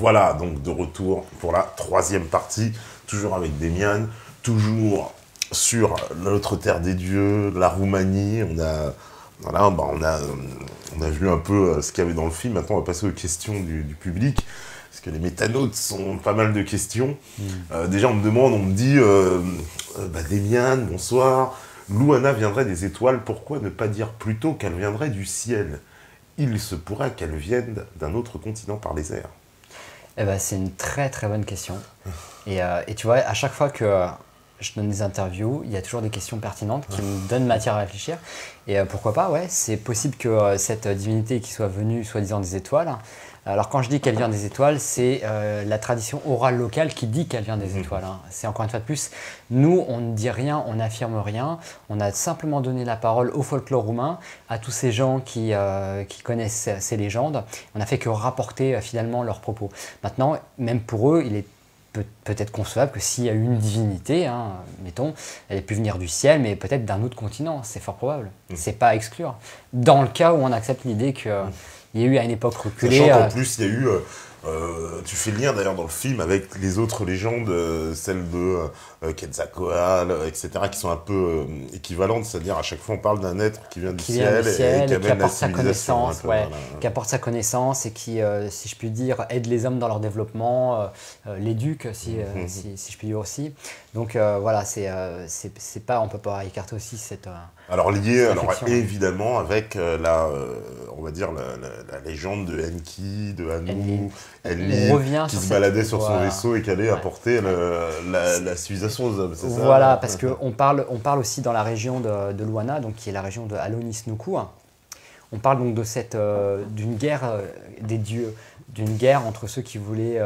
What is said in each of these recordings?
Voilà, donc de retour pour la troisième partie, toujours avec Demian, toujours sur l'autre terre des dieux, la Roumanie. Voilà, on a vu un peu ce qu'il y avait dans le film. Maintenant, on va passer aux questions du public, parce que les métanautes sont pas mal de questions. Déjà, on me dit, Demian, bonsoir, Louana viendrait des étoiles, pourquoi ne pas dire plutôt qu'elle viendrait du ciel? Il se pourrait qu'elle vienne d'un autre continent par les airs. Eh ben, c'est une très très bonne question. Et tu vois, à chaque fois que je donne des interviews, il y a toujours des questions pertinentes qui me donnent matière à réfléchir. Et pourquoi pas, ouais, c'est possible que cette divinité qui soit venue soi-disant des étoiles. Alors quand je dis qu'elle vient des étoiles, c'est la tradition orale locale qui dit qu'elle vient des étoiles. Hein. C'est encore une fois de plus, nous on ne dit rien, on n'affirme rien, on a simplement donné la parole au folklore roumain, à tous ces gens qui connaissent ces légendes. On n'a fait que rapporter finalement leurs propos. Maintenant, même pour eux, il est peut-être concevable que s'il y a eu une divinité, hein, mettons, elle ait pu venir du ciel, mais peut-être d'un autre continent, c'est fort probable. C'est pas à exclure. Dans le cas où on accepte l'idée qu'il y a eu à une époque reculée... Sachant qu'en plus, il y a eu... tu fais le lien d'ailleurs dans le film avec les autres légendes, celles de Quetzalcoatl, etc., qui sont un peu équivalentes, c'est-à-dire à chaque fois on parle d'un être qui vient du ciel et qui apporte sa connaissance, voilà. qui apporte sa connaissance et qui, si je puis dire, aide les hommes dans leur développement, l'éduque, si je puis dire aussi. Donc voilà, c'est pas, on peut pas écarter aussi cette... Alors lié, évidemment avec on va dire la légende de Enki, de Anu, Enlil, qui se baladait sur son vaisseau et qui allait apporter la civilisation aux hommes, c'est ça? Voilà, parce qu'on parle aussi dans la région de Louana, donc qui est la région de Alonis-Nuku. On parle donc de d'une guerre des dieux, d'une guerre entre ceux qui voulaient,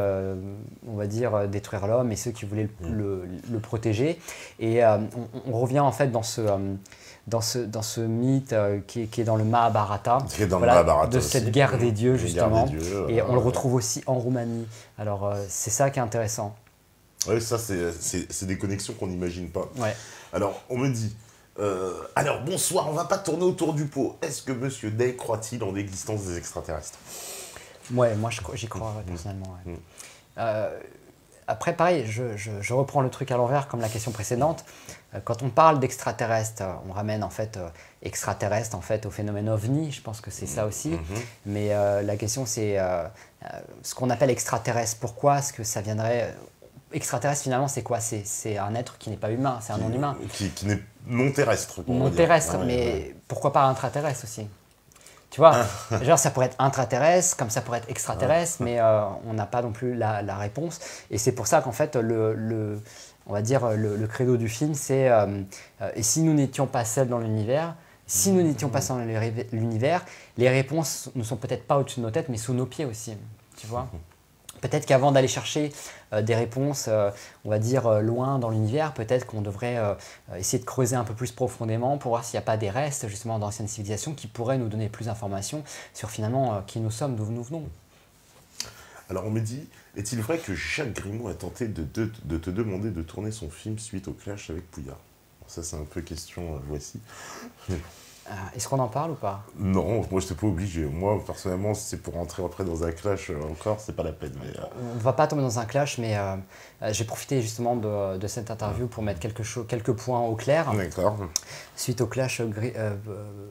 on va dire, détruire l'homme et ceux qui voulaient le protéger. Et on revient en fait dans ce mythe qui est dans le Mahabharata, de cette guerre des dieux justement, et on le retrouve aussi en Roumanie. Alors c'est ça qui est intéressant. Oui, ça c'est des connexions qu'on n'imagine pas. Ouais. Alors on me dit, alors bonsoir, on va pas tourner autour du pot. Est-ce que Monsieur Day croit-il en l'existence des extraterrestres? Ouais, moi j'y crois personnellement. Ouais. Après, pareil, je reprends le truc à l'envers comme la question précédente. Quand on parle d'extraterrestres, on ramène en fait extraterrestres en fait, au phénomène OVNI, je pense que c'est ça aussi. Mais la question c'est ce qu'on appelle extraterrestre. Pourquoi est-ce que ça viendrait... Extraterrestre finalement c'est quoi? C'est un être qui n'est pas humain, c'est un non-humain. Qui n'est non terrestre. Non terrestre, mais pourquoi pas intraterrestre aussi? Tu vois, genre ça pourrait être intraterrestre, comme ça pourrait être extraterrestre, mais on n'a pas non plus la réponse. Et c'est pour ça qu'en fait, on va dire le credo du film, c'est et si nous n'étions pas seuls dans l'univers, si nous n'étions pas seuls dans l'univers, les réponses ne sont peut-être pas au-dessus de nos têtes, mais sous nos pieds aussi. Tu vois? Peut-être qu'avant d'aller chercher des réponses, on va dire, loin dans l'univers, peut-être qu'on devrait essayer de creuser un peu plus profondément pour voir s'il n'y a pas des restes justement d'anciennes civilisations qui pourraient nous donner plus d'informations sur finalement qui nous sommes, d'où nous venons. Alors on me dit, est-il vrai que Jacques Grimaud a tenté de te demander de tourner son film suite au clash avec Pouillard? Ça c'est un peu question, voici. Est-ce qu'on en parle ou pas? Non, moi je n'étais pas obligé. Moi personnellement, si c'est pour rentrer après dans un clash encore, c'est pas la peine. Mais, on ne va pas tomber dans un clash, mais j'ai profité justement de cette interview pour mettre quelques points au clair. D'accord. Suite au clash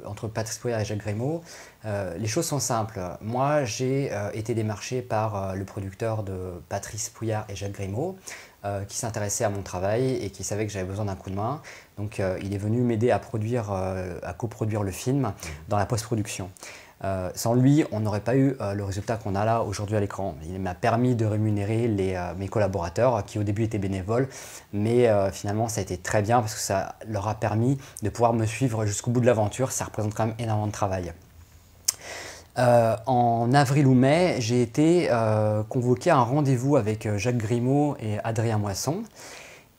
entre Patrice Pouillard et Jacques Grimaud, les choses sont simples. Moi, j'ai été démarché par le producteur de Patrice Pouillard et Jacques Grimaud, qui s'intéressait à mon travail et qui savait que j'avais besoin d'un coup de main. Donc il est venu m'aider à coproduire le film dans la post-production. Sans lui, on n'aurait pas eu le résultat qu'on a là aujourd'hui à l'écran. Il m'a permis de rémunérer mes collaborateurs qui au début étaient bénévoles, mais finalement ça a été très bien parce que ça leur a permis de pouvoir me suivre jusqu'au bout de l'aventure. Ça représente quand même énormément de travail. En avril ou mai, j'ai été convoqué à un rendez-vous avec Jacques Grimaud et Adrien Moisson.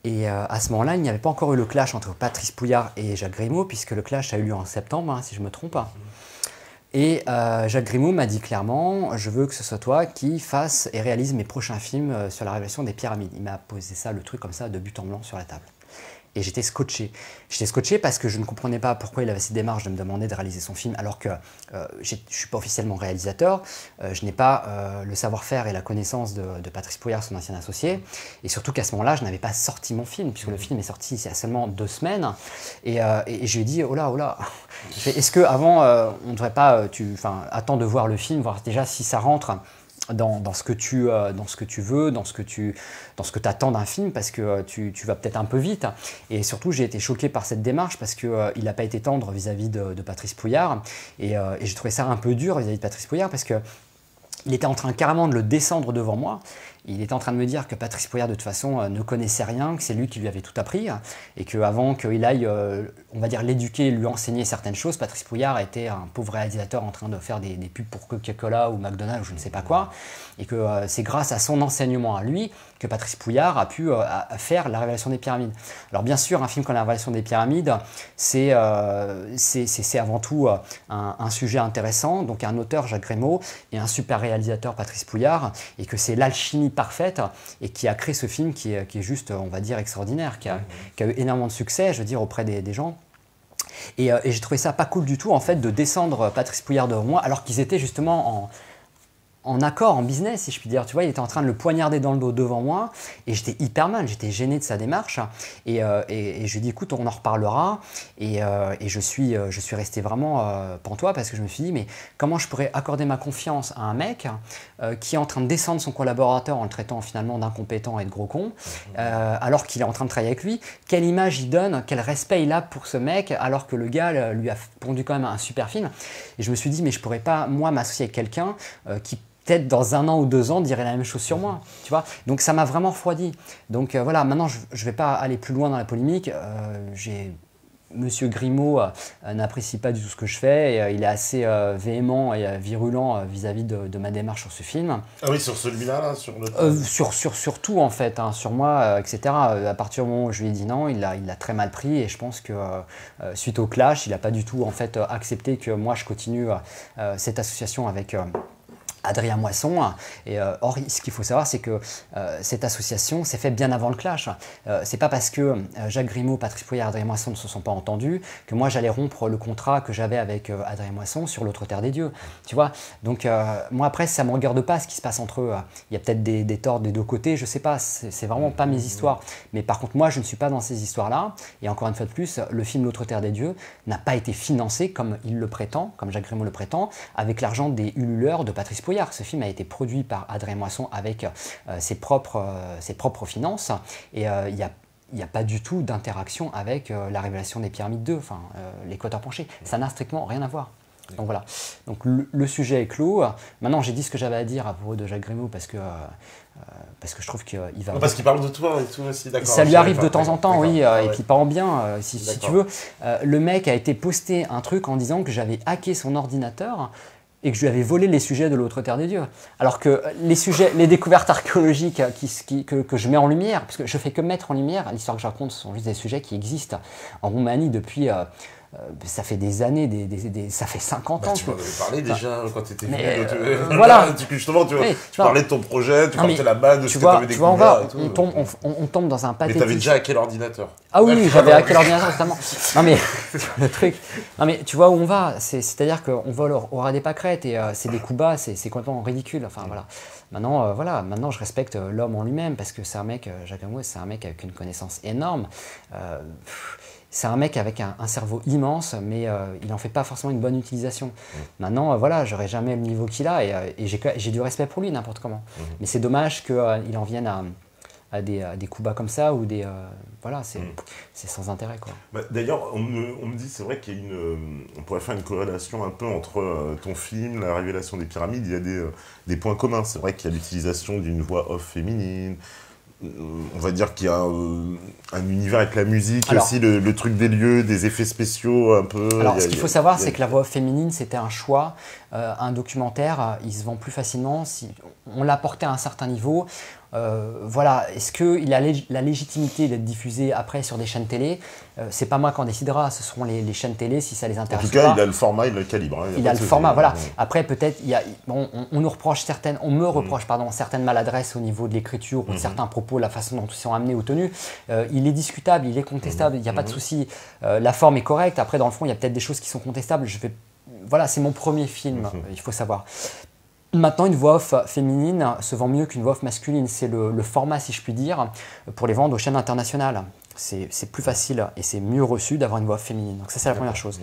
Et à ce moment-là, il n'y avait pas encore eu le clash entre Patrice Pouillard et Jacques Grimaud, puisque le clash a eu lieu en septembre, hein, si je ne me trompe pas. Et Jacques Grimaud m'a dit clairement, je veux que ce soit toi qui fasse et réalise mes prochains films sur la révélation des pyramides. Il m'a posé ça, le truc comme ça, de but en blanc sur la table. et j'étais scotché. J'étais scotché parce que je ne comprenais pas pourquoi il avait cette démarche de me demander de réaliser son film alors que je ne suis pas officiellement réalisateur, je n'ai pas le savoir-faire et la connaissance de Patrice Pouillard, son ancien associé, et surtout qu'à ce moment-là, je n'avais pas sorti mon film, puisque le film est sorti il y a seulement 2 semaines, et je lui ai dit, oh là, est-ce qu'avant, on ne devrait pas, attends de voir le film, voir déjà si ça rentre dans ce que tu veux, dans ce que tu attends d'un film, parce que tu vas peut-être un peu vite. Et surtout, j'ai été choqué par cette démarche parce qu'il n'a pas été tendre vis-à-vis de Patrice Pouillard. Et j'ai trouvé ça un peu dur vis-à-vis de Patrice Pouillard parce qu'il était en train carrément de le descendre devant moi. Il était en train de me dire que Patrice Pouillard, de toute façon, ne connaissait rien, que c'est lui qui lui avait tout appris, et qu'avant qu'il aille, on va dire, l'éduquer, lui enseigner certaines choses, Patrice Pouillard était un pauvre réalisateur en train de faire des pubs pour Coca-Cola ou McDonald's ou je ne sais pas quoi, et que c'est grâce à son enseignement à lui que Patrice Pouillard a pu faire La Révélation des Pyramides. Alors bien sûr, un film comme La Révélation des Pyramides, c'est avant tout un sujet intéressant, donc un auteur, Jacques Grimaud, et un super réalisateur, Patrice Pouillard, et que c'est l'alchimie parfaite et qui a créé ce film qui est juste, on va dire, extraordinaire, qui a eu énormément de succès, je veux dire, auprès des gens. Et j'ai trouvé ça pas cool du tout, en fait, de descendre Patrice Pouillard devant moi, alors qu'ils étaient justement en accord, en business, si je puis dire. Tu vois, il était en train de le poignarder dans le dos devant moi et j'étais hyper mal, j'étais gêné de sa démarche et je lui ai dit, écoute, on en reparlera et je suis resté vraiment pantois parce que je me suis dit, mais comment je pourrais accorder ma confiance à un mec qui est en train de descendre son collaborateur en le traitant finalement d'incompétent et de gros con, alors qu'il est en train de travailler avec lui? Quelle image il donne, quel respect il a pour ce mec alors que le gars lui a pondu quand même un super film? Et je me suis dit, mais je pourrais pas, moi, m'associer avec quelqu'un qui peut-être dans 1 an ou 2 ans dirait la même chose sur moi, tu vois. Donc ça m'a vraiment refroidi. Donc voilà, maintenant je ne vais pas aller plus loin dans la polémique. Monsieur Grimaud n'apprécie pas du tout ce que je fais et il est assez véhément et virulent vis-à-vis de ma démarche sur ce film. Ah oui, sur celui-là, là, sur le... sur tout en fait, hein, sur moi, etc. À partir du moment où je lui ai dit non, il l'a très mal pris et je pense que suite au clash, il n'a pas du tout en fait accepté que moi je continue cette association avec... Adrien Moisson. Et or, ce qu'il faut savoir, c'est que cette association s'est faite bien avant le clash. C'est pas parce que Jacques Grimaud, Patrice Pouillard et Adrien Moisson ne se sont pas entendus que moi j'allais rompre le contrat que j'avais avec Adrien Moisson sur l'autre terre des dieux. Tu vois. Donc moi après, ça me regarde pas ce qui se passe entre eux. Il y a peut-être des torts des deux côtés, je sais pas. C'est vraiment pas mes histoires. Mais par contre, moi, je ne suis pas dans ces histoires-là. Et encore une fois de plus, le film L'autre terre des dieux n'a pas été financé comme il le prétend, comme Jacques Grimaud le prétend, avec l'argent des ululeurs de Patrice Pouillard. Ce film a été produit par Adrien Moisson avec ses propres finances et il n'y a pas du tout d'interaction avec La Révélation des Pyramides 2, enfin l'Équateur penché. Ça n'a strictement rien à voir. Donc voilà. Donc le sujet est clos. Maintenant, j'ai dit ce que j'avais à dire à propos de Jacques Grimaud parce que je trouve qu'il va... Parce qu'il parle de toi et tout aussi, d'accord. Ça lui arrive de temps en temps, oui, et puis il parle bien, si tu veux. Le mec a été posté un truc en disant que j'avais hacké son ordinateur et que je lui avais volé les sujets de l'autre terre des dieux. Alors que les découvertes archéologiques que je mets en lumière, parce que je fais que mettre en lumière, l'histoire que je raconte, ce sont juste des sujets qui existent en Roumanie depuis... ça fait des années, ça fait 50 ans. Tu m'en avais parlé déjà quand tu étais venu. Voilà. Justement, tu parlais de ton projet, tu partais là-bas, de ce que tu avais découvert. On tombe dans un pathétique... Mais tu avais déjà hacké l'ordinateur. Ah oui, j'avais hacké l'ordinateur justement. Non mais, le truc... Non mais tu vois où on va, c'est-à-dire qu'on vole au ras des pâquerettes et c'est des coups bas, c'est complètement ridicule. Enfin voilà. Maintenant je respecte l'homme en lui-même parce que c'est un mec, Jacques Grimaud, c'est un mec avec une connaissance énorme. C'est un mec avec un cerveau immense, mais il n'en fait pas forcément une bonne utilisation. Maintenant, voilà, j'aurai jamais le niveau qu'il a et j'ai du respect pour lui n'importe comment. Mais c'est dommage qu'il en vienne à des coups bas comme ça ou des... voilà, c'est sans intérêt, quoi. Bah, d'ailleurs, on me dit, c'est vrai qu'il y a on pourrait faire une corrélation un peu entre ton film, La Révélation des Pyramides, il y a des points communs. C'est vrai qu'il y a l'utilisation d'une voix off féminine. On va dire qu'il y a un univers avec la musique, alors, aussi le truc des lieux, des effets spéciaux un peu... Alors, ce qu'il faut savoir, c'est que la voix off féminine, c'était un choix. Un documentaire, il se vend plus facilement. Si on l'a porté à un certain niveau. Voilà, est-ce qu'il a la légitimité d'être diffusé après sur des chaînes télé? C'est pas moi qui en décidera, ce seront les chaînes télé si ça les intéresse. En tout cas, pas. il a le format, il a le calibre. Hein, il a le format, voilà. Après, peut-être, bon, on nous reproche on me reproche, pardon, certaines maladresses au niveau de l'écriture ou de certains propos, la façon dont ils sont amenés ou tenus. Il est discutable, il est contestable, il n'y a pas de souci. La forme est correcte. Après, dans le fond, il y a peut-être des choses qui sont contestables. Voilà, c'est mon premier film, il faut savoir. Maintenant, une voix off féminine se vend mieux qu'une voix off masculine. C'est le format, si je puis dire, pour les vendre aux chaînes internationales. C'est plus facile et c'est mieux reçu d'avoir une voix off féminine. Donc ça, c'est la première chose.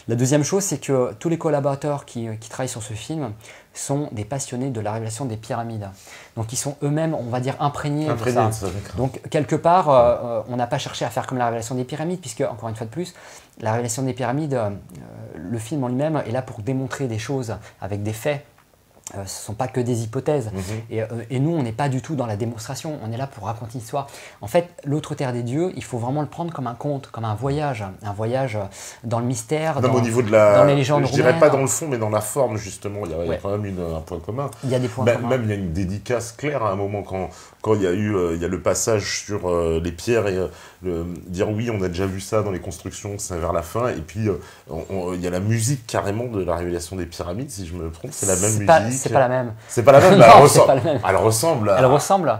La deuxième chose, c'est que tous les collaborateurs qui travaillent sur ce film sont des passionnés de la révélation des pyramides. Donc ils sont eux-mêmes, on va dire, imprégnés de ça. Donc quelque part, on n'a pas cherché à faire comme la révélation des pyramides, puisque, encore une fois de plus, la révélation des pyramides, le film en lui-même est là pour démontrer des choses avec des faits. Ce ne sont pas que des hypothèses. Et nous, on n'est pas du tout dans la démonstration. On est là pour raconter une histoire. En fait, l'autre terre des dieux, il faut vraiment le prendre comme un conte, comme un voyage dans le mystère, au niveau de la, dans les légendes je dirais roumaines. pas dans le fond, mais dans la forme, justement. Il y a quand même un point commun. Il y a des points communs. Même il y a une dédicace claire à un moment quand il y a le passage sur les pierres et dire oui, on a déjà vu ça dans les constructions, c'est vers la fin. Et puis, il y a la musique carrément de la révélation des pyramides, si je me trompe. C'est la même musique. C'est pas la même. C'est pas la même, Non, elle ressemble. Elle ressemble.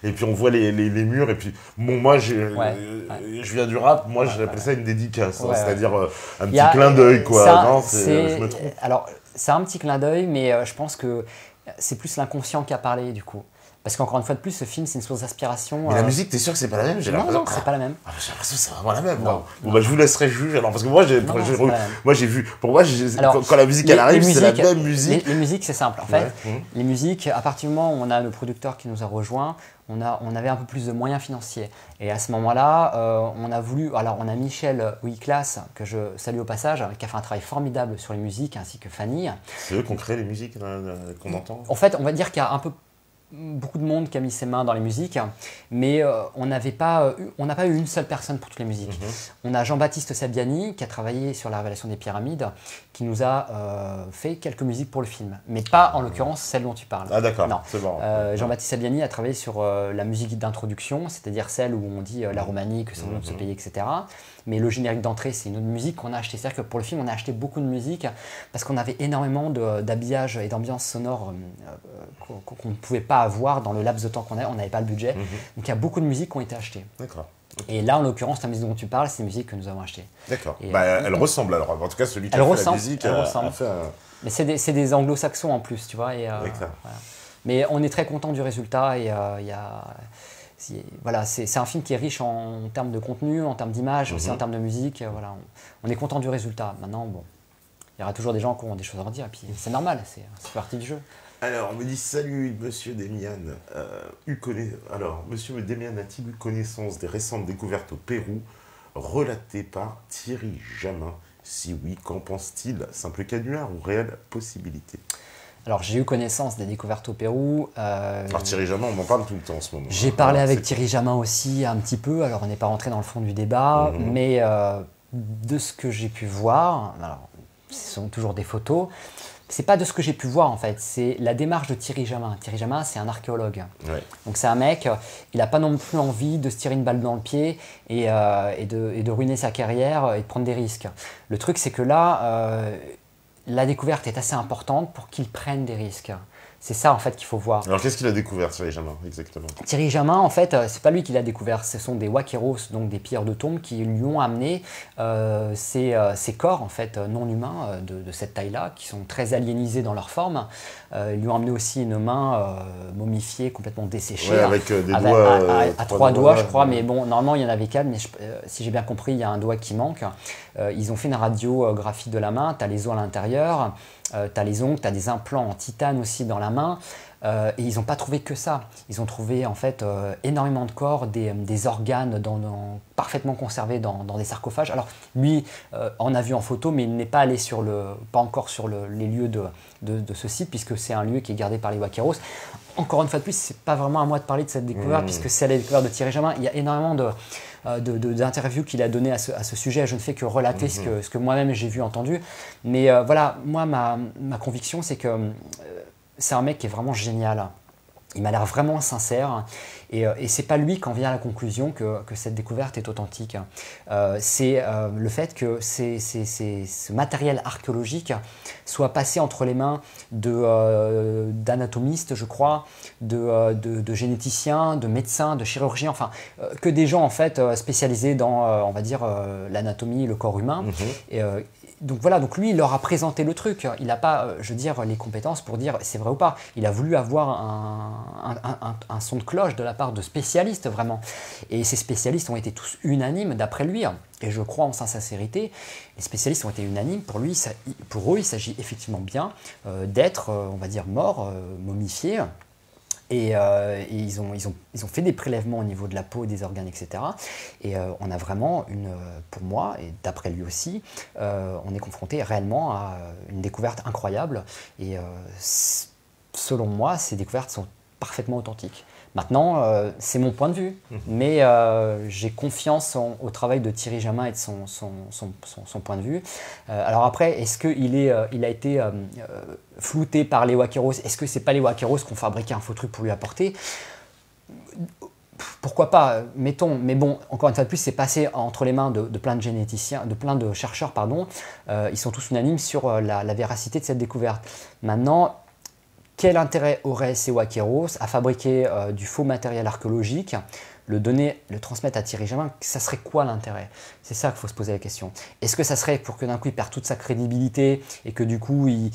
Et puis on voit les murs, et puis bon, moi je viens du rap, moi j'appelle ça une dédicace, c'est-à-dire un petit clin d'œil, quoi. Je me trompe. Alors, c'est un petit clin d'œil, mais je pense que c'est plus l'inconscient qui a parlé, du coup. Parce qu'encore une fois de plus, ce film, c'est une source d'inspiration. Mais la musique, t'es sûr que c'est pas la même? Non, c'est pas la même. J'ai l'impression que c'est vraiment la même. Bon, je vous laisserai juger. Alors, parce que moi, j'ai vu. Pour moi, quand la musique elle arrive, c'est la même musique. Les musiques, c'est simple. En fait, les musiques, à partir du moment où on a le producteur qui nous a rejoints, on avait un peu plus de moyens financiers. Et à ce moment-là, on a voulu. Alors, on a Michel Ouiklas, que je salue au passage, qui a fait un travail formidable sur les musiques, ainsi que Fanny. C'est eux qui ont créé les musiques qu'on entend? En fait, on va dire qu'il y a beaucoup de monde qui a mis ses mains dans les musiques, mais on n'a pas eu une seule personne pour toutes les musiques. On a Jean-Baptiste Sabiani qui a travaillé sur la révélation des pyramides, qui nous a fait quelques musiques pour le film, mais pas en l'occurrence celle dont tu parles. Ah d'accord, non. C'est bon. Jean-Baptiste Sabiani a travaillé sur la musique d'introduction, c'est-à-dire celle où on dit la Roumanie, que c'est bon de ce pays, etc. Mais le générique d'entrée, c'est une autre musique qu'on a acheté. C'est-à-dire que pour le film, on a acheté beaucoup de musique parce qu'on avait énormément d'habillage et d'ambiance sonore qu'on ne pouvait pas avoir dans le laps de temps qu'on avait. On n'avait pas le budget. Donc il y a beaucoup de musiques qui ont été achetées. D'accord. Et là, en l'occurrence, la musique dont tu parles, c'est une musique que nous avons achetée. D'accord. Elle ressemble alors. En tout cas, celui qui a fait la musique a fait un... Mais c'est des anglo-saxons en plus, tu vois. Voilà. Mais on est très content du résultat et voilà, c'est un film qui est riche en termes de contenu, en termes d'image, aussi en termes de musique. Voilà, on est content du résultat. Maintenant, bon, il y aura toujours des gens qui ont des choses à en dire, et puis c'est normal, c'est partie du jeu. Alors, on me dit salut, monsieur Demian. Monsieur Demian a-t-il eu connaissance des récentes découvertes au Pérou relatées par Thierry Jamin? Si oui, qu'en pense-t-il? Simple canular ou réelle possibilité? Alors, j'ai eu connaissance des découvertes au Pérou. Alors, Thierry Jamin, on en parle tout le temps en ce moment. J'ai parlé avec Thierry Jamin aussi un petit peu. Alors, on n'est pas rentré dans le fond du débat, mais de ce que j'ai pu voir, alors, ce sont toujours des photos. C'est pas de ce que j'ai pu voir en fait, c'est la démarche de Thierry Jamin. Thierry Jamin, c'est un archéologue. Donc c'est un mec, il n'a pas non plus envie de se tirer une balle dans le pied et de ruiner sa carrière et de prendre des risques. Le truc, c'est que là, la découverte est assez importante pour qu'il prenne des risques. C'est ça en fait qu'il faut voir. Alors qu'est-ce qu'il a découvert, Thierry Jamin, exactement? Thierry Jamin, en fait, c'est pas lui qui l'a découvert, ce sont des wakiros, donc des pierres de tombe, qui lui ont amené ces corps en fait non humains de cette taille-là, qui sont très aliénisés dans leur forme. Ils lui ont amené aussi une main momifiée, complètement desséchée, avec des doigts à 3 doigts, je crois, mais bon, normalement il y en avait 4, mais si j'ai bien compris, il y a un doigt qui manque. Ils ont fait une radiographie de la main, tu as les os à l'intérieur. Tu as les ongles, tu as des implants en titane aussi dans la main. Et ils n'ont pas trouvé que ça. Ils ont trouvé en fait énormément de corps, des organes parfaitement conservés dans des sarcophages. Alors lui en a vu en photo, mais il n'est pas allé pas encore sur les lieux de ce site, puisque c'est un lieu qui est gardé par les wakiros. Encore une fois de plus, c'est pas vraiment à moi de parler de cette découverte, puisque c'est la découverte de Thierry Jamin. Il y a énormément d'interviews qu'il a données à ce sujet. Je ne fais que relater ce que moi-même j'ai vu, entendu. Mais voilà, moi, ma conviction, c'est que c'est un mec qui est vraiment génial. Il m'a l'air vraiment sincère et c'est pas lui qui en vient à la conclusion que cette découverte est authentique. C'est le fait que ce matériel archéologique soit passé entre les mains d'anatomistes, je crois, de généticiens, de médecins, de chirurgiens, enfin que des gens en fait spécialisés dans, on va dire, l'anatomie, le corps humain. Et, donc voilà, donc lui, il leur a présenté le truc. Il n'a pas, je veux dire, les compétences pour dire c'est vrai ou pas. Il a voulu avoir un son de cloche de la part de spécialistes, vraiment. Et ces spécialistes ont été tous unanimes, d'après lui. Et je crois en sa sincérité. Les spécialistes ont été unanimes. Pour eux, il s'agit effectivement bien d'être, on va dire, morts, momifiés. Et ils ont fait des prélèvements au niveau de la peau, des organes, etc. Et on a vraiment pour moi, et d'après lui aussi, on est confronté réellement à une découverte incroyable. Et selon moi, ces découvertes sont parfaitement authentiques. Maintenant, c'est mon point de vue, mais j'ai confiance au travail de Thierry Jamin et de son point de vue. Alors après, est-ce qu'il a été flouté par les Waqueros? Est-ce que c'est pas les Waqueros qui ont fabriqué un faux truc pour lui apporter? Pourquoi pas, mettons, mais bon, encore une fois de plus, c'est passé entre les mains de plein de généticiens, de plein de chercheurs, pardon. Ils sont tous unanimes sur la véracité de cette découverte. Maintenant, quel intérêt auraient ces Waqueros à fabriquer du faux matériel archéologique, le transmettre à Thierry Jamin? Ça serait quoi l'intérêt? C'est ça qu'il faut se poser la question. Est-ce que ça serait pour que d'un coup il perde toute sa crédibilité et que du coup il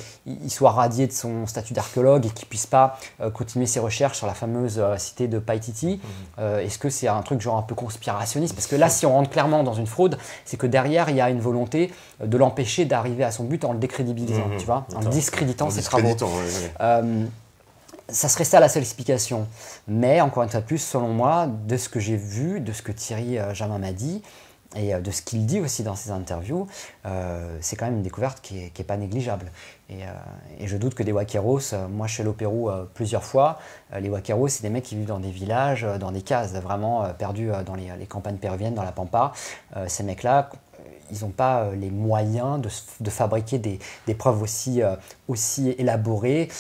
soit radié de son statut d'archéologue et qu'il ne puisse pas continuer ses recherches sur la fameuse cité de Paititi? Est-ce que c'est un truc genre un peu conspirationniste? Parce que là, si on rentre clairement dans une fraude, c'est que derrière il y a une volonté de l'empêcher d'arriver à son but en le décrédibilisant, tu vois, en discréditant ses travaux. Ça serait ça la seule explication. Mais encore une fois de plus, selon moi, de ce que j'ai vu, de ce que Thierry Jamin m'a dit, et de ce qu'il dit aussi dans ses interviews, c'est quand même une découverte qui est pas négligeable. Et je doute que des Waqueros, moi je suis allé au Pérou plusieurs fois, les Waqueros c'est des mecs qui vivent dans des villages, dans des cases, vraiment perdus dans les campagnes péruviennes, dans la Pampa. Ces mecs-là, ils n'ont pas les moyens de fabriquer des preuves aussi élaborées,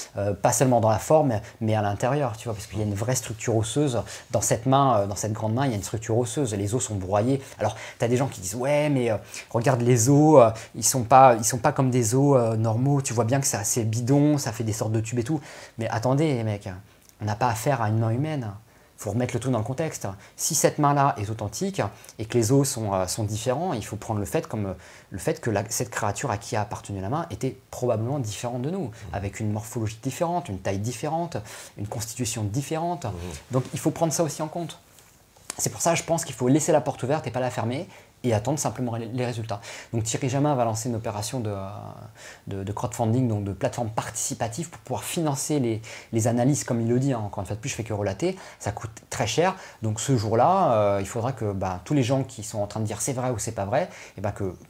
pas seulement dans la forme, mais à l'intérieur, tu vois, parce qu'il y a une vraie structure osseuse dans cette main, dans cette grande main, il y a une structure osseuse, les os sont broyés. Alors, tu as des gens qui disent, ouais, mais regarde les os, ils sont pas comme des os normaux, tu vois bien que c'est assez bidon, ça fait des sortes de tubes et tout. Mais attendez, les mecs, on n'a pas affaire à une main humaine. Il faut remettre le tout dans le contexte. Si cette main-là est authentique et que les os sont différents, il faut prendre le fait que cette créature à qui a appartenu la main était probablement différente de nous, avec une morphologie différente, une taille différente, une constitution différente. Donc il faut prendre ça aussi en compte. C'est pour ça que je pense qu'il faut laisser la porte ouverte et pas la fermer et attendre simplement les résultats. Donc Thierry Jamin va lancer une opération de crowdfunding, donc de plateforme participative pour pouvoir financer les analyses, comme il le dit, hein. Encore une fois de plus, je fais que relater, ça coûte très cher. Donc ce jour-là, il faudra que tous les gens qui sont en train de dire c'est vrai ou c'est pas vrai, et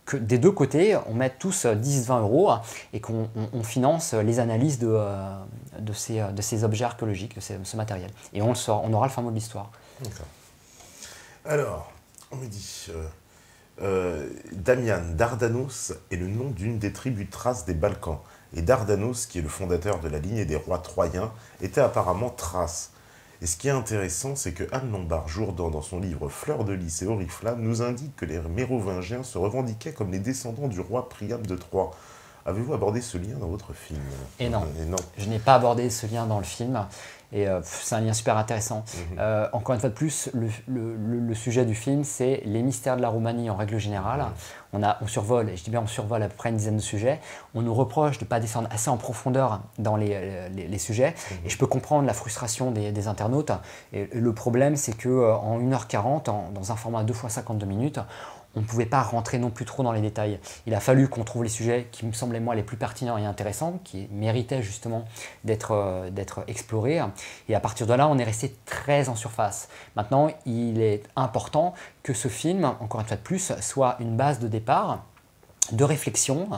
que des deux côtés, on mette tous 10-20 euros et qu'on finance les analyses de ces objets archéologiques, de ce matériel. Et on aura le fin mot de l'histoire. D'accord. Alors, on me dit... Damian Dardanos est le nom d'une des tribus thraces des Balkans. Et Dardanos, qui est le fondateur de la lignée des rois troyens, était apparemment thrace. Et ce qui est intéressant, c'est que Anne Lombard-Jourdan, dans son livre Fleurs de lys et Oriflamme, nous indique que les Mérovingiens se revendiquaient comme les descendants du roi Priam de Troie. Avez-vous abordé ce lien dans votre film? Et non, je n'ai pas abordé ce lien dans le film. Et c'est un lien super intéressant. Encore une fois de plus, le sujet du film, c'est les mystères de la Roumanie en règle générale. On survole, et je dis bien on survole à peu près une dizaine de sujets. On nous reproche de ne pas descendre assez en profondeur dans les sujets. Et je peux comprendre la frustration des internautes. Et le problème, c'est qu'en 1h40, dans un format 2x52 minutes, on ne pouvait pas rentrer non plus trop dans les détails. Il a fallu qu'on trouve les sujets qui me semblaient moi les plus pertinents et intéressants, qui méritaient justement d'être explorés. Et à partir de là, on est resté très en surface. Maintenant, il est important que ce film, encore une fois de plus, soit une base de départ, de réflexion,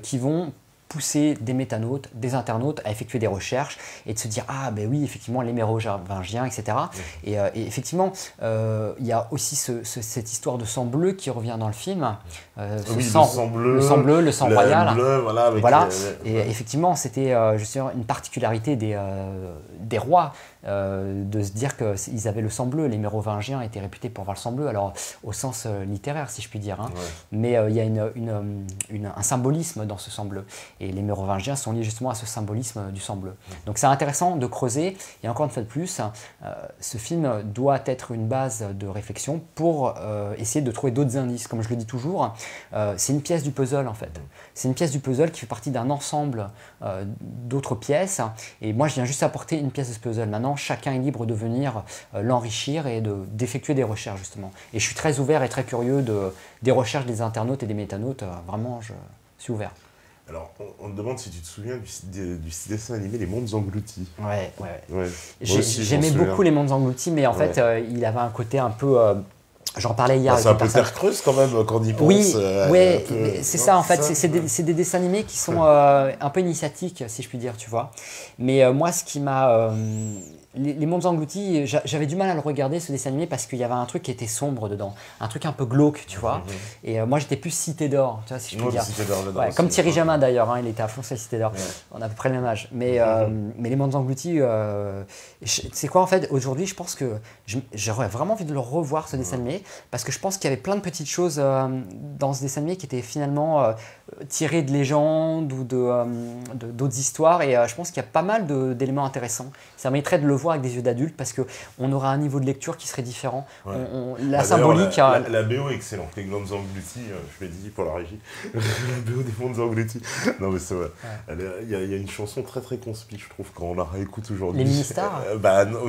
qui vont pousser des métanautes, des internautes à effectuer des recherches et de se dire ah ben oui effectivement les mérovingiens etc. Et effectivement il y a aussi cette histoire de sang bleu qui revient dans le film, oui, le sang bleu, le sang royal. Bleu, voilà, avec voilà. Et effectivement c'était justement une particularité des rois de se dire qu'ils avaient le sang bleu. Les mérovingiens étaient réputés pour avoir le sang bleu, alors au sens littéraire si je puis dire, hein. Ouais. Mais il y a un symbolisme dans ce sang bleu. Et les mérovingiens sont liés justement à ce symbolisme du sang bleu. Donc c'est intéressant de creuser, et encore une fois de plus, ce film doit être une base de réflexion pour essayer de trouver d'autres indices. Comme je le dis toujours, c'est une pièce du puzzle en fait. C'est une pièce du puzzle qui fait partie d'un ensemble d'autres pièces, et moi je viens juste apporter une pièce de ce puzzle. Maintenant, chacun est libre de venir l'enrichir et d'effectuer des recherches justement. Et je suis très ouvert et très curieux des recherches des internautes et des métanautes, vraiment je suis ouvert. Alors, on te demande si tu te souviens du dessin animé Les Mondes Engloutis. Ouais. Ouais. J'aimais beaucoup Les Mondes Engloutis, mais en fait, il avait un côté un peu... J'en parlais hier. C'est un peu terre creuse quand même quand on y pense. Oui, c'est ça en fait. C'est des dessins animés qui sont un peu initiatiques, si je puis dire, tu vois. Mais moi, ce qui m'a... Les Mondes Engloutis, j'avais du mal à le regarder ce dessin animé parce qu'il y avait un truc qui était sombre dedans, un truc un peu glauque, tu vois. Et moi j'étais plus Cité d'Or, tu vois, si je puis dire. Ouais, comme Thierry Jamin d'ailleurs, hein, il était à fond sur Cité d'Or. Ouais. On a à peu près le même âge. Mais les Mondes Engloutis, c'est quoi en fait, aujourd'hui je pense que j'aurais vraiment envie de le revoir ce dessin animé parce que je pense qu'il y avait plein de petites choses dans ce dessin animé qui étaient finalement tirées de légendes ou d'autres histoires, et je pense qu'il y a pas mal d'éléments intéressants. Ça mériterait de le voir avec des yeux d'adulte parce qu'on aura un niveau de lecture qui serait différent. Ouais. La symbolique... La BO est excellente, les Mondes Engloutis, je l'ai dit pour la régie, la BO des Mondes Engloutis. Non mais c'est vrai, il y a une chanson très très conspi, je trouve, quand on la réécoute aujourd'hui. Les Mini-Stars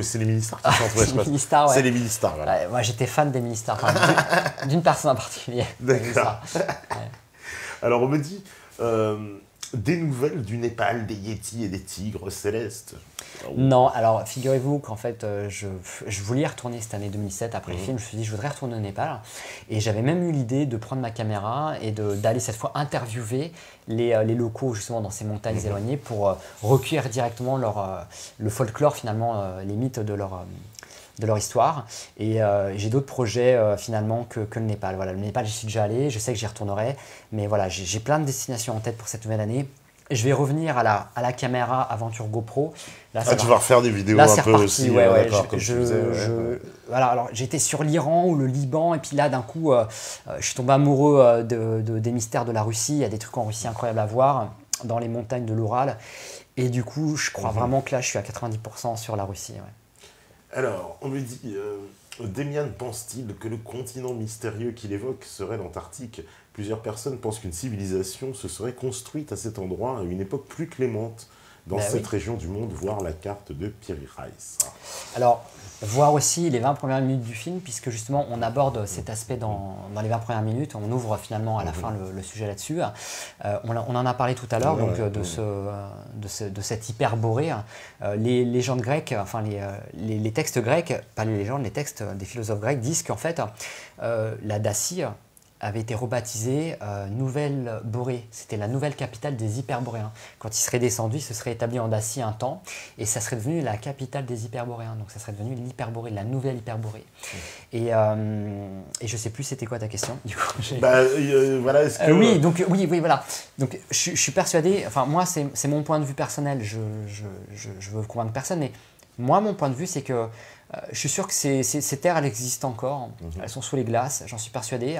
c'est les Mini-Stars qui chantent, les Mini-Stars, ouais. C'est les Mini-Stars, voilà. Ouais, moi j'étais fan des Mini-Stars, enfin, d'une personne en particulier. D'accord. Alors on me dit... des nouvelles du Népal, des Yétis et des tigres célestes? Non, alors figurez-vous qu'en fait, je voulais y retourner cette année 2007 après le film. Je me suis dit, je voudrais retourner au Népal. Et j'avais même eu l'idée de prendre ma caméra et d'aller cette fois interviewer les locaux justement dans ces montagnes éloignées pour recueillir directement le folklore, finalement, les mythes de leur histoire. Et j'ai d'autres projets finalement que le Népal. Voilà, le Népal, j'y suis déjà allé, je sais que j'y retournerai, mais voilà, j'ai plein de destinations en tête pour cette nouvelle année. Je vais revenir à la caméra aventure GoPro. Là, tu vas refaire des vidéos un peu reparti, aussi. Ouais, Voilà, alors j'étais sur l'Iran ou le Liban, et puis là d'un coup, je suis tombé amoureux des mystères de la Russie. Il y a des trucs en Russie incroyables à voir dans les montagnes de l'Oural. Et du coup, je crois vraiment que là, je suis à 90% sur la Russie. Ouais. Alors, on me dit, Demian pense-t-il que le continent mystérieux qu'il évoque serait l'Antarctique? Plusieurs personnes pensent qu'une civilisation se serait construite à cet endroit à une époque plus clémente dans cette région du monde, voir la carte de Piri Reis. Alors, voir aussi les 20 premières minutes du film, puisque justement on aborde cet aspect dans les 20 premières minutes, on ouvre finalement à la fin le sujet là-dessus. On en a parlé tout à l'heure, de cette hyperborée. Les légendes grecques, enfin les textes grecs, pas les légendes, les textes des philosophes grecs disent qu'en fait la Dacie avait été rebaptisée Nouvelle Borée. C'était la nouvelle capitale des Hyperboréens. Quand il serait descendu, il se serait établi en Dacie un temps, et ça serait devenu la capitale des Hyperboréens. Donc ça serait devenu l'Hyperborée, la nouvelle Hyperborée. Et je sais plus c'était quoi ta question, du coup. Voilà, est-ce que... oui, voilà. Donc je suis persuadé, enfin moi c'est mon point de vue personnel, je veux convaincre personne, mais moi mon point de vue c'est que je suis sûr que ces terres, elles existent encore, elles sont sous les glaces, j'en suis persuadé.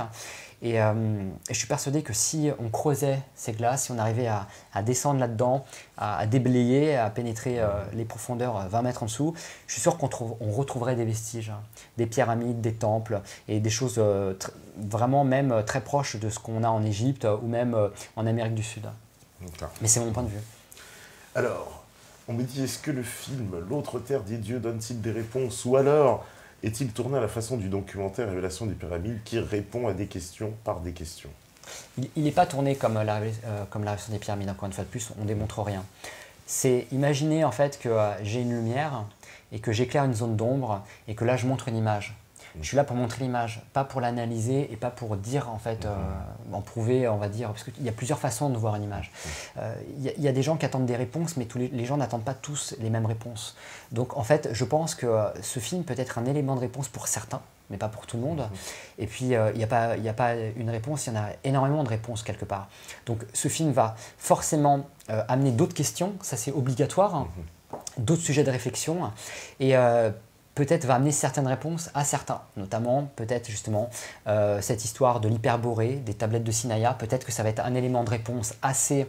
Et je suis persuadé que si on creusait ces glaces, si on arrivait à descendre là-dedans, à déblayer, à pénétrer les profondeurs 20 mètres en dessous, je suis sûr qu'on retrouverait des vestiges, des pyramides, des temples et des choses vraiment même très proches de ce qu'on a en Égypte ou même en Amérique du Sud. Mais c'est mon point de vue. Alors, on me dit, est-ce que le film L'autre terre des dieux donne-t-il des réponses, ou alors est-il tourné à la façon du documentaire Révélation des pyramides qui répond à des questions par des questions? Il n'est pas tourné comme la Révélation des pyramides, encore une fois de plus, on ne démontre rien. C'est imaginer en fait que j'ai une lumière et que j'éclaire une zone d'ombre et que là je montre une image. Je suis là pour montrer l'image, pas pour l'analyser et pas pour dire, en fait, en prouver, on va dire, parce qu'il y a plusieurs façons de voir une image. Il y a des gens qui attendent des réponses, mais les gens n'attendent pas tous les mêmes réponses. Donc, en fait, je pense que ce film peut être un élément de réponse pour certains, mais pas pour tout le monde. Et puis, il n'y a pas une réponse, il y en a énormément de réponses quelque part. Donc, ce film va forcément amener d'autres questions, ça c'est obligatoire, d'autres sujets de réflexion, et peut-être va amener certaines réponses à certains, notamment peut-être justement cette histoire de l'hyperborée, des tablettes de Sinaïa, peut-être que ça va être un élément de réponse assez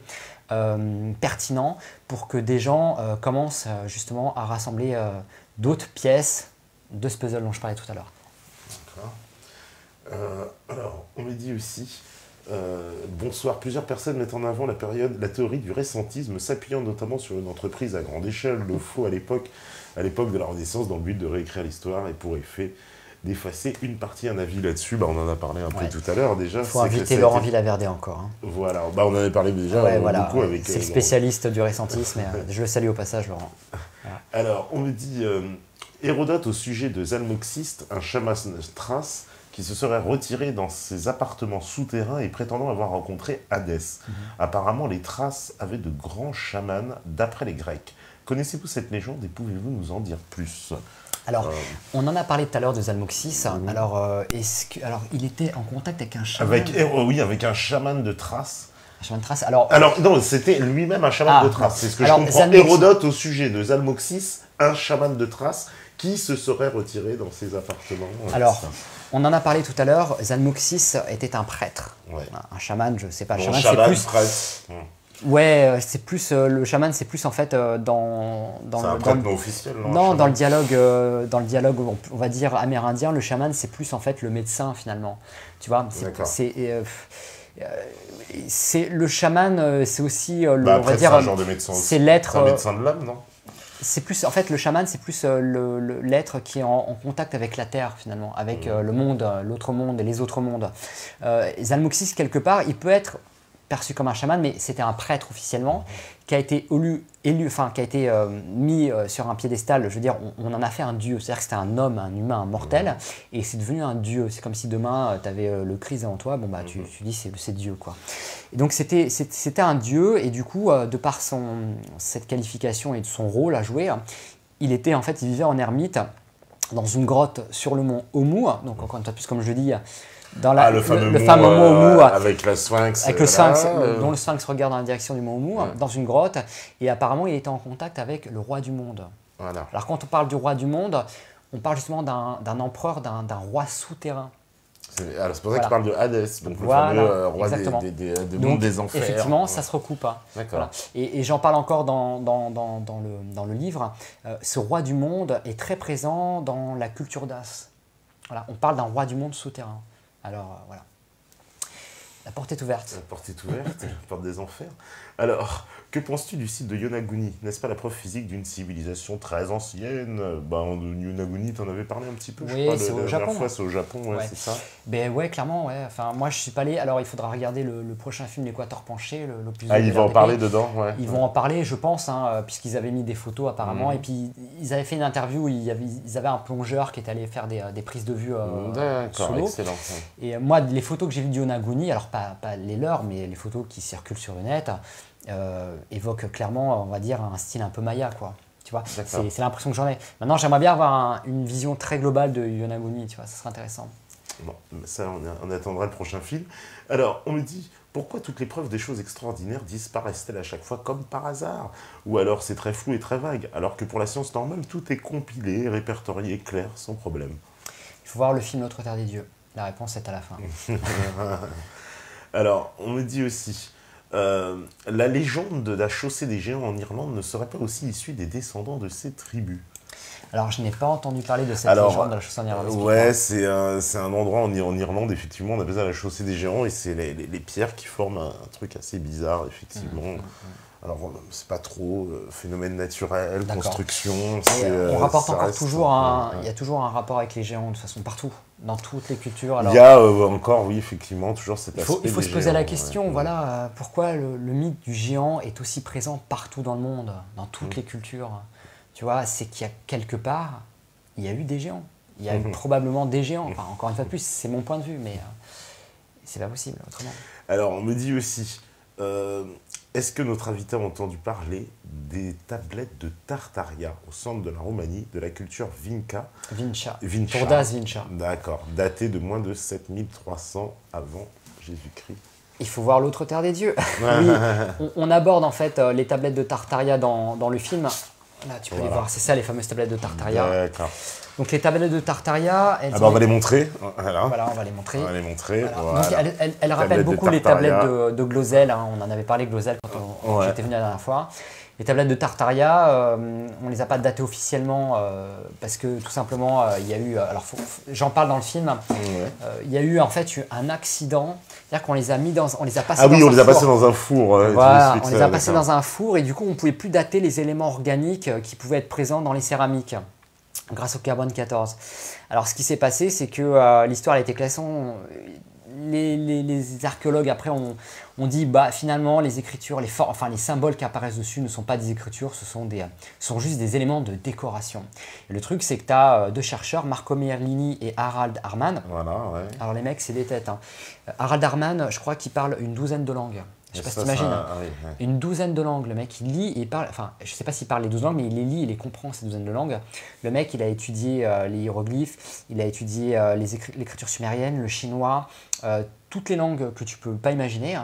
pertinent pour que des gens commencent justement à rassembler d'autres pièces de ce puzzle dont je parlais tout à l'heure. D'accord. Alors, on me dit aussi, bonsoir, plusieurs personnes mettent en avant la théorie du récentisme, s'appuyant notamment sur une entreprise à grande échelle, le faux à l'époque de la Renaissance, dans le but de réécrire l'histoire et pour effet d'effacer une partie, un avis là-dessus. On en a parlé un peu tout à l'heure déjà. Il faut inviter Laurent Villaverde encore. Hein. Voilà, on en avait parlé déjà beaucoup avec... C'est le spécialiste du récentisme, et je le salue au passage, Laurent. Voilà. Alors, on me dit, Hérodote au sujet de Zalmoxis, un chaman thrace, qui se serait retiré dans ses appartements souterrains et prétendant avoir rencontré Hadès. Apparemment, les Thraces avaient de grands chamans, d'après les Grecs. Connaissez-vous cette légende et pouvez-vous nous en dire plus? Alors, on en a parlé tout à l'heure de Zalmoxis. Alors, il était en contact avec un chaman. Oui, avec un chaman de Thrace. Un chaman de Thrace. Alors non, c'était lui-même un chaman de Thrace. C'est ce que je comprends. Hérodote au sujet de Zalmoxis, un chaman de Thrace qui se serait retiré dans ses appartements. Alors, on en a parlé tout à l'heure. Zalmoxis était un prêtre. Ouais. Un chaman, je sais pas. Bon, chaman, c'est plus prêtre. Ouais, c'est plus le chaman, c'est plus en fait dans un prêtre non officiel, non? Non, dans le dialogue, on va dire amérindien, le chaman c'est plus en fait le médecin finalement. Tu vois, c'est le chaman, c'est aussi on va dire, c'est un genre de médecin. C'est l'être. Un médecin de l'âme, non? C'est plus, en fait, le chaman, c'est plus l'être qui est en contact avec la terre, finalement, avec le monde, l'autre monde et les autres mondes. Zalmoxis, quelque part, il peut être perçu comme un chaman, mais c'était un prêtre officiellement, qui a été mis sur un piédestal. Je veux dire, on en a fait un dieu, c'est-à-dire que c'était un homme, un humain, un mortel, et c'est devenu un dieu. C'est comme si demain, tu avais le Christ devant toi, tu dis c'est Dieu, quoi. Et donc c'était un dieu, et du coup, de par cette qualification et de son rôle à jouer, il vivait en ermite, dans une grotte sur le mont Omu, donc encore une fois plus comme je dis, dans le fameux mont Omu, avec la sphinx, dont le sphinx regarde dans la direction du mont Omu, dans une grotte, et apparemment il était en contact avec le roi du monde. Voilà. Alors quand on parle du roi du monde, on parle justement d'un empereur, d'un roi souterrain. C'est pour ça qu'il parle de Hadès, donc le fameux roi des mondes des enfers. Effectivement, ça se recoupe. D'accord. Voilà. Et j'en parle encore dans le livre. Ce roi du monde est très présent dans la culture d'As. Voilà. On parle d'un roi du monde souterrain. Alors, voilà. La porte est ouverte. La porte est ouverte, la porte des enfers. Alors, que penses-tu du site de Yonaguni? N'est-ce pas la preuve physique d'une civilisation très ancienne? Yonaguni, tu en avais parlé un petit peu, oui, c'est au Japon. C'est au Japon, c'est ça. Ben ouais, clairement, ouais. Enfin, moi, je suis pas allé. Alors, il faudra regarder le prochain film, L'Équateur penché, le plus. Ils vont en parler dedans, ouais. Ils vont en parler, je pense, puisqu'ils avaient mis des photos apparemment. Et puis, ils avaient fait une interview où ils avaient un plongeur qui est allé faire des prises de vue sous l'eau. Excellent. Et moi, les photos que j'ai vues de Yonaguni, alors pas les leurs, mais les photos qui circulent sur le net, évoquent clairement, on va dire, un style un peu maya, quoi. Tu vois, c'est l'impression que j'en ai. Maintenant, j'aimerais bien avoir une vision très globale de Yonaguni, tu vois, ça serait intéressant. Bon, ça, on attendra le prochain film. Alors, on me dit, pourquoi toutes les preuves des choses extraordinaires disparaissent-elles à chaque fois comme par hasard? Ou alors c'est très flou et très vague, alors que pour la science normale, tout est compilé, répertorié, clair, sans problème. Il faut voir le film L'autre terre des dieux. La réponse est à la fin. Alors, on me dit aussi, la légende de la chaussée des géants en Irlande ne serait pas aussi issue des descendants de ces tribus? Alors, je n'ai pas entendu parler de cette légende de la chaussée en Irlande. Ouais, c'est un endroit en Irlande, effectivement, on appelle ça la chaussée des géants, et c'est les pierres qui forment un truc assez bizarre, effectivement. Alors, c'est pas trop phénomène naturel, construction. On rapporte encore toujours il y a toujours un rapport avec les géants, de toute façon, partout, dans toutes les cultures. Alors, il y a encore, oui, effectivement, toujours cet aspect. Il faut se poser la question, voilà, pourquoi le mythe du géant est aussi présent partout dans le monde, dans toutes les cultures. Tu vois, c'est qu'il y a quelque part, il y a eu des géants. Il y a probablement des géants. Enfin, encore une fois de plus, c'est mon point de vue, mais c'est pas possible autrement. Alors, on me dit aussi, est-ce que notre invité a entendu parler des tablettes de Tartaria au centre de la Roumanie, de la culture Vinca? Vinca. Vinca. Turdas Vinca. D'accord, daté de moins de 7300 avant Jésus-Christ. Il faut voir l'autre terre des dieux. Oui, on aborde en fait les tablettes de Tartaria dans le film. Là, tu peux les voir, c'est ça les fameuses tablettes de Tartaria. D'accord. Donc les tablettes de Tartaria, on va les montrer. Voilà, on va les montrer. On va les montrer. Voilà. Donc elles rappellent beaucoup les tablettes de Glosel. Hein. On en avait parlé Glosel quand j'étais venu la dernière fois. Les tablettes de Tartaria, on ne les a pas datées officiellement parce que tout simplement, il y a eu, alors j'en parle dans le film, il y a eu en fait un accident, c'est-à-dire qu'on les a mis on les a passés on les a passés dans un four. Voilà, on les a passés dans un four et du coup on ne pouvait plus dater les éléments organiques qui pouvaient être présents dans les céramiques grâce au carbone 14. Alors ce qui s'est passé, c'est que l'histoire a été classée. Les archéologues après ont dit finalement les écritures, les symboles qui apparaissent dessus ne sont pas des écritures, ce sont juste des éléments de décoration. Et le truc c'est que tu as deux chercheurs, Marco Merlini et Harald Harman. Voilà, ouais. Alors les mecs c'est des têtes. Hein. Harald Harman, je crois qu'il parle une douzaine de langues. Je sais pas si t'imagines. Une douzaine de langues. Le mec, il lit et il parle. Enfin, je sais pas s'il parle les 12 langues, mais il les lit et les comprend, ces douzaines de langues. Le mec, il a étudié les hiéroglyphes, il a étudié l'écriture sumérienne, le chinois, toutes les langues que tu peux pas imaginer.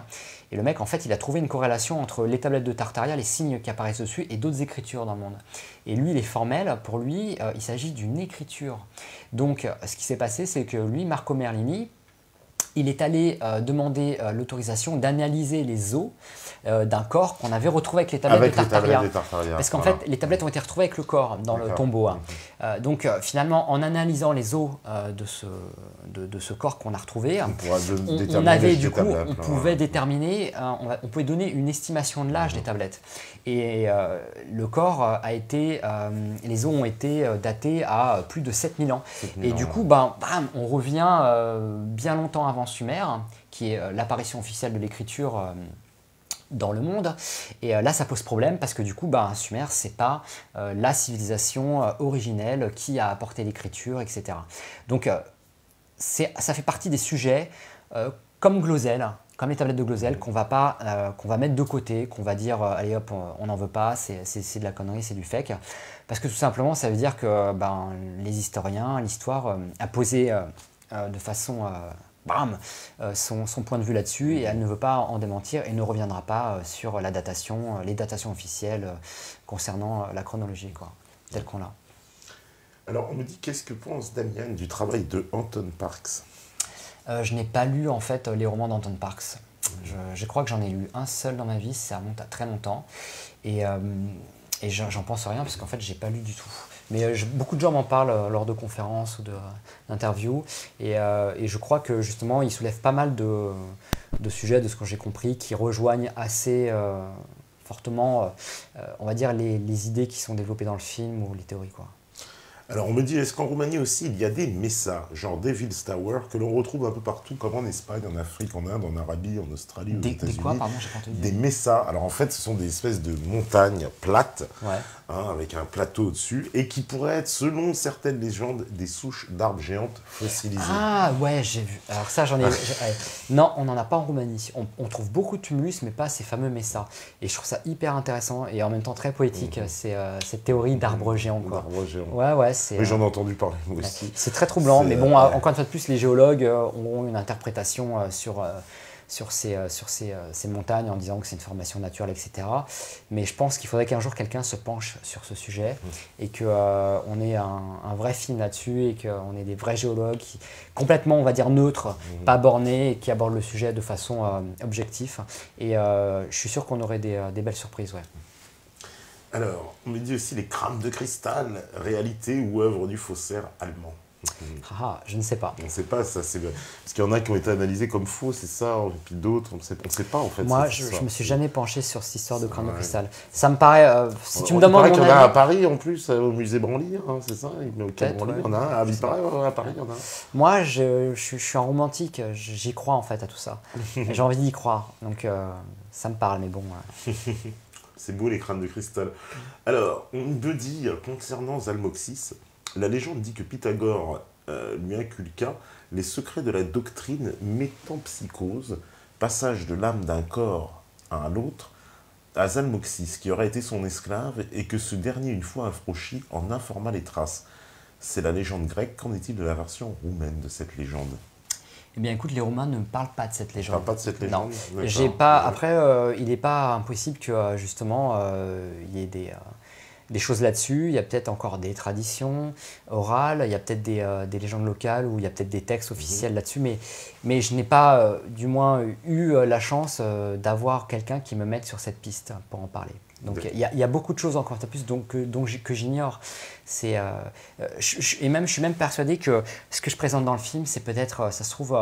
Et le mec, en fait, il a trouvé une corrélation entre les tablettes de Tartaria, les signes qui apparaissent dessus, et d'autres écritures dans le monde. Et lui, il est formel. Pour lui, il s'agit d'une écriture. Donc, ce qui s'est passé, c'est que lui, Marco Merlini, il est allé demander l'autorisation d'analyser les os d'un corps qu'on avait retrouvé avec les tablettes de Tartaria. Parce qu'en fait, les tablettes ont été retrouvées avec le corps dans le tombeau. Hein. Donc finalement, en analysant les os de ce corps qu'on a retrouvé, on pouvait déterminer, on pouvait donner une estimation de l'âge des tablettes. Et le corps a été, les os ont été datés à plus de 7000 ans. Et du coup, on revient bien longtemps avant Sumer, qui est l'apparition officielle de l'écriture dans le monde. Et là, ça pose problème parce que du coup, Sumer, c'est pas la civilisation originelle qui a apporté l'écriture, etc. Donc, ça fait partie des sujets comme Glosel, comme les tablettes de Glosel, qu'on va mettre de côté, qu'on va dire allez hop, on n'en veut pas, c'est de la connerie, c'est du fake. Parce que tout simplement, ça veut dire que les historiens, l'histoire a posé de façon son point de vue là-dessus et elle ne veut pas en démentir et ne reviendra pas sur la datation, les datations officielles concernant la chronologie, telle qu'on l'a. Alors, on me dit, qu'est-ce que pense Damien du travail de Anton Parks? Je n'ai pas lu en fait les romans d'Anton Parks. Je crois que j'en ai lu un seul dans ma vie, ça remonte à très longtemps. Et j'en pense rien parce qu'en fait, j'ai pas lu du tout. Mais beaucoup de gens m'en parlent lors de conférences ou d'interviews. Et je crois que justement, il soulève pas mal de sujets, de ce que j'ai compris, qui rejoignent assez fortement, on va dire, les idées qui sont développées dans le film ou les théories, Alors, on me dit, est-ce qu'en Roumanie aussi, il y a des messas, genre Devil's Tower, que l'on retrouve un peu partout, comme en Espagne, en Afrique, en Inde, en Arabie, en Australie, aux États-Unis. Des quoi, pardon, j'ai pas entendu. Des messas. Alors, en fait, ce sont des espèces de montagnes plates, avec un plateau au-dessus, et qui pourraient être, selon certaines légendes, des souches d'arbres géantes fossilisées. Ah, ouais, j'ai vu. Alors ça, j'en ai... Non, on n'en a pas en Roumanie. On trouve beaucoup de tumulus, mais pas ces fameux messas. Et je trouve ça hyper intéressant, et en même temps très poétique, cette théorie d'arbres géants, D'arbres géants. Ouais. Oui, j'en ai entendu parler, moi aussi. C'est très troublant, mais bon, encore une fois de plus, les géologues ont une interprétation sur ces montagnes en disant que c'est une formation naturelle, etc. Mais je pense qu'il faudrait qu'un jour quelqu'un se penche sur ce sujet et qu'on ait un vrai film là-dessus et qu'on ait des vrais géologues complètement, on va dire, neutres, pas bornés et qui abordent le sujet de façon objective. Et je suis sûr qu'on aurait des belles surprises, ouais. Alors, on me dit aussi les crânes de cristal, réalité ou œuvre du faussaire allemand. Je ne sais pas. On ne sait pas, ça c'est parce qu'il y en a qui ont été analysés comme faux, c'est ça, et puis d'autres, on ne sait pas en fait. Moi, je me suis jamais penché sur cette histoire de crâne de cristal. Ça me paraît, si tu me demandes mon avis... Il y en a à Paris en plus, au musée Branly, c'est ça, au Quai Branly, il y en a un, à Paris, il y en a un. Moi, je suis un romantique, j'y crois en fait à tout ça. J'ai envie d'y croire, donc ça me parle, mais bon... C'est beau les crânes de cristal. Alors, on me dit, concernant Zalmoxis, La légende dit que Pythagore lui inculqua les secrets de la doctrine métempsychose, passage de l'âme d'un corps à l'autre, à Zalmoxis, qui aurait été son esclave, et que ce dernier, une fois affranchi, en informa les traces. C'est la légende grecque. Qu'en est-il de la version roumaine de cette légende? Eh bien, écoute, les Roumains ne parlent pas de cette légende. Ils ne parlent pas de cette légende? Non. J'ai pas. Après, il n'est pas impossible que justement il y ait des choses là-dessus. Il y a peut-être encore des traditions orales. Il y a peut-être des légendes locales où il y a peut-être des textes officiels là-dessus. Mais je n'ai pas, du moins, eu la chance d'avoir quelqu'un qui me mette sur cette piste pour en parler. Donc il y a beaucoup de choses encore plus que j'ignore. Et même je suis même persuadé que ce que je présente dans le film, c'est peut-être, ça se trouve,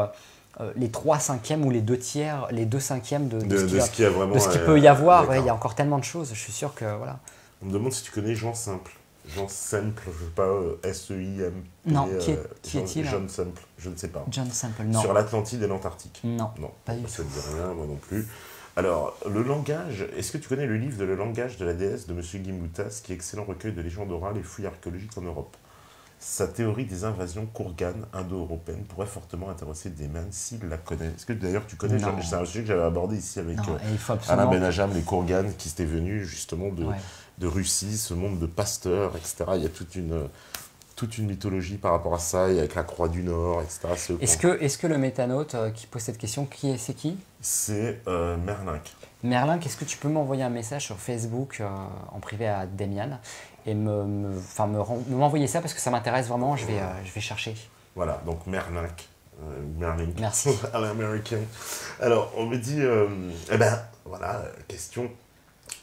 les 3/5 ou les 2/3, les 2/5 de ce qu'il peut y avoir. Ouais, il y a encore tellement de choses. Je suis sûr que voilà. On me demande si tu connais Jean Simple. Jean Simple, je ne sais pas, S-E-I-M. Non, qui est-il? John Simple, je ne sais pas. John Simple, non. Sur l'Atlantide et l'Antarctique. Non, pas du tout. Ça ne dit rien, moi non plus. Alors, le langage, est-ce que tu connais le livre de Le langage de la déesse de M. Guimoutas, qui est excellent recueil de légendes orales et fouilles archéologiques en Europe? Sa théorie des invasions kourganes indo-européennes pourrait fortement intéresser Demian s'il la connaît. Est-ce que d'ailleurs tu connais, c'est un sujet que j'avais abordé ici avec Alain Benajam, les kourganes, qui étaient venus justement de Russie, ce monde de pasteurs, etc. Il y a toute une mythologie par rapport à ça, et avec la Croix du Nord, etc. Est-ce que le métanaute qui pose cette question, c'est qui? C'est Merlin. Merlin, est-ce que tu peux m'envoyer un message sur Facebook en privé à Demian et m'envoyer ça parce que ça m'intéresse vraiment, je vais chercher. Voilà, donc Merlin. Merci. À l'américain. Alors, on me dit, voilà, question.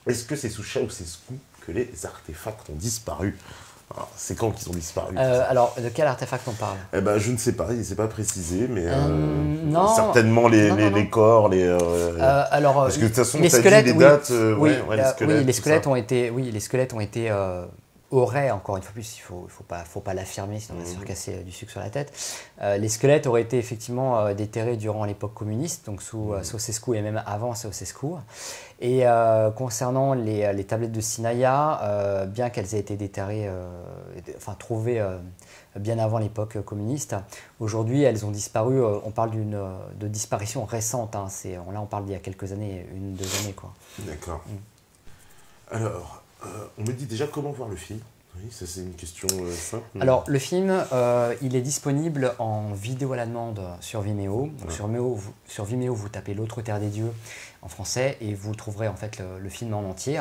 Est-ce que c'est sous Chat ou c'est Skou que les artefacts ont disparu? Alors, c'est quand qu'ils ont disparu? Alors, de quel artefact on parle? Je ne sais pas, il ne s'est pas précisé, mais non, certainement les corps, alors, parce que de toute façon, les squelettes, dit les dates, les squelettes ont été, auraient, encore une fois plus, il faut pas l'affirmer, sinon on va se faire casser du sucre sur la tête. Les squelettes auraient été effectivement déterrés durant l'époque communiste, donc sous Ceausescu et même avant Ceausescu. Et concernant les tablettes de Sinaïa, bien qu'elles aient été déterrées, trouvées bien avant l'époque communiste, aujourd'hui elles ont disparu. On parle de disparition récente. Là, on parle d'il y a quelques années, 1-2 années, quoi. D'accord. Alors, on me dit déjà comment voir le film. Oui, ça c'est une question simple. Alors le film, il est disponible en vidéo à la demande sur Vimeo. Donc, sur Vimeo, vous tapez L'autre terre des dieux en français et vous trouverez en fait le film en entier.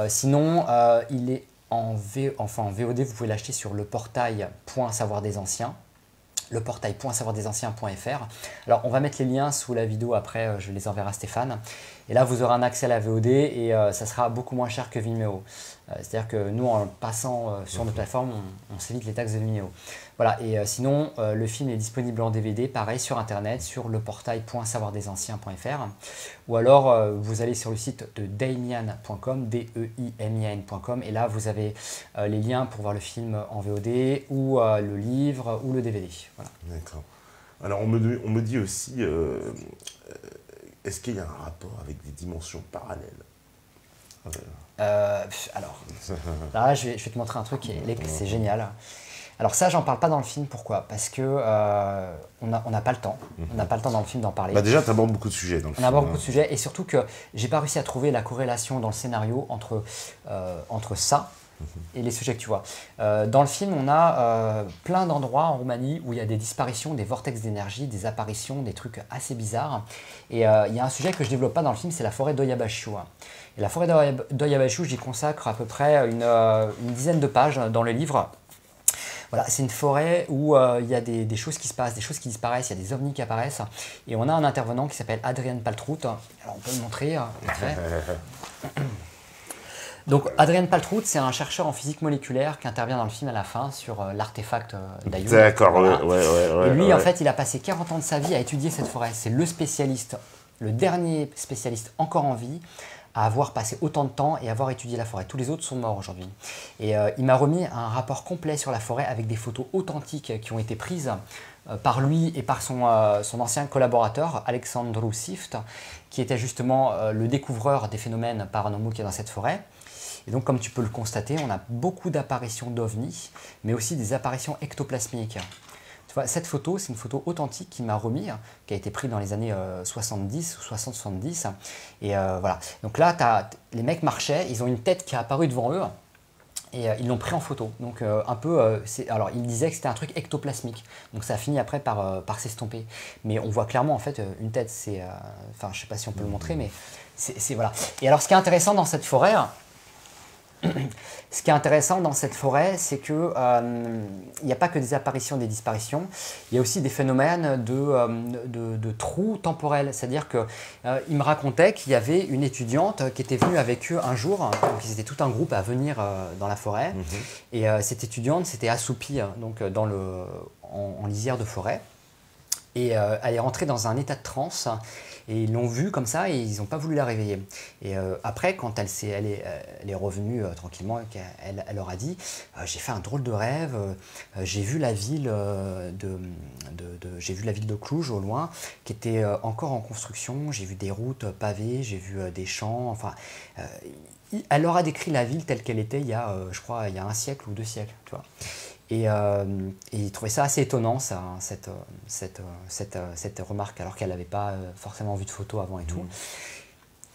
Sinon, il est en VOD, vous pouvez l'acheter sur le portail .savoirdesanciens. Le portail .savoirdesanciens.fr. Alors on va mettre les liens sous la vidéo, après je les enverrai à Stéphane. Et là vous aurez un accès à la VOD et ça sera beaucoup moins cher que Vimeo. C'est-à-dire que nous, en passant sur notre plateforme, on s'évite les taxes de Vimeo. Voilà, et sinon le film est disponible en DVD, pareil, sur internet, sur le portail .savoirdesanciens.fr. Ou alors vous allez sur le site de deimian.com, DEIMIAN.com, et là vous avez les liens pour voir le film en VOD ou le livre ou le DVD. Voilà. D'accord. Alors on me dit aussi, est-ce qu'il y a un rapport avec des dimensions parallèles? Alors, là je vais te montrer un truc, c'est génial. Alors ça, j'en parle pas dans le film, pourquoi? Parce que on n'a pas le temps. On n'a pas le temps dans le film d'en parler. Déjà, tu abordes beaucoup de sujets dans le film. On aborde beaucoup de sujets, et surtout que j'ai pas réussi à trouver la corrélation dans le scénario entre ça et les sujets que tu vois. Dans le film, on a plein d'endroits en Roumanie où il y a des disparitions, des vortex d'énergie, des apparitions, des trucs assez bizarres. Et il y a un sujet que je développe pas dans le film, c'est la forêt d'Oiabașu. Et la forêt d'Oiabașu, j'y consacre à peu près une dizaine de pages dans le livre. Voilà, c'est une forêt où il y a des choses qui se passent, des choses qui disparaissent, il y a des ovnis qui apparaissent. Et on a un intervenant qui s'appelle Adrian Paltrout. Alors on peut le montrer, vite fait. Donc Adrian Paltrout, c'est un chercheur en physique moléculaire qui intervient dans le film à la fin sur l'artefact d'Ayoub. D'accord, voilà. ouais. Et lui, en fait, il a passé 40 ans de sa vie à étudier cette forêt. C'est le spécialiste, le dernier spécialiste encore en vie à avoir passé autant de temps et avoir étudié la forêt. Tous les autres sont morts aujourd'hui. Et il m'a remis un rapport complet sur la forêt avec des photos authentiques qui ont été prises par lui et par son ancien collaborateur, Alexandru Sift, qui était justement le découvreur des phénomènes paranormaux qu'il y a dans cette forêt. Et donc, comme tu peux le constater, on a beaucoup d'apparitions d'ovnis, mais aussi des apparitions ectoplasmiques. Tu vois, cette photo, c'est une photo authentique qu'il m'a remis, qui a été prise dans les années 70 ou 60-70. Et voilà. Donc là, les mecs marchaient, ils ont une tête qui est apparue devant eux. Et ils l'ont pris en photo. Donc alors ils disaient que c'était un truc ectoplasmique. Donc ça a fini après par s'estomper. Mais on voit clairement en fait une tête. Enfin, je sais pas si on peut le montrer, mais c'est voilà. Et alors ce qui est intéressant dans cette forêt, c'est que il n'y a pas que des apparitions, des disparitions. Il y a aussi des phénomènes de trous temporels. C'est-à-dire que il me racontait qu'il y avait une étudiante qui était venue avec eux un jour. Donc ils étaient tout un groupe à venir dans la forêt. Et cette étudiante s'était assoupie donc en lisière de forêt. Et elle est rentrée dans un état de transe. Et ils l'ont vue comme ça et ils n'ont pas voulu la réveiller. Et après, quand elle est revenue tranquillement, elle leur a dit j'ai fait un drôle de rêve, j'ai vu la ville de Cluj au loin, qui était encore en construction, j'ai vu des routes pavées, j'ai vu des champs, enfin... elle leur a décrit la ville telle qu'elle était il y a, je crois, il y a 1 siècle ou 2 siècles, tu vois. Et il trouvait ça assez étonnant, ça, cette remarque, alors qu'elle n'avait pas forcément vu de photos avant et tout.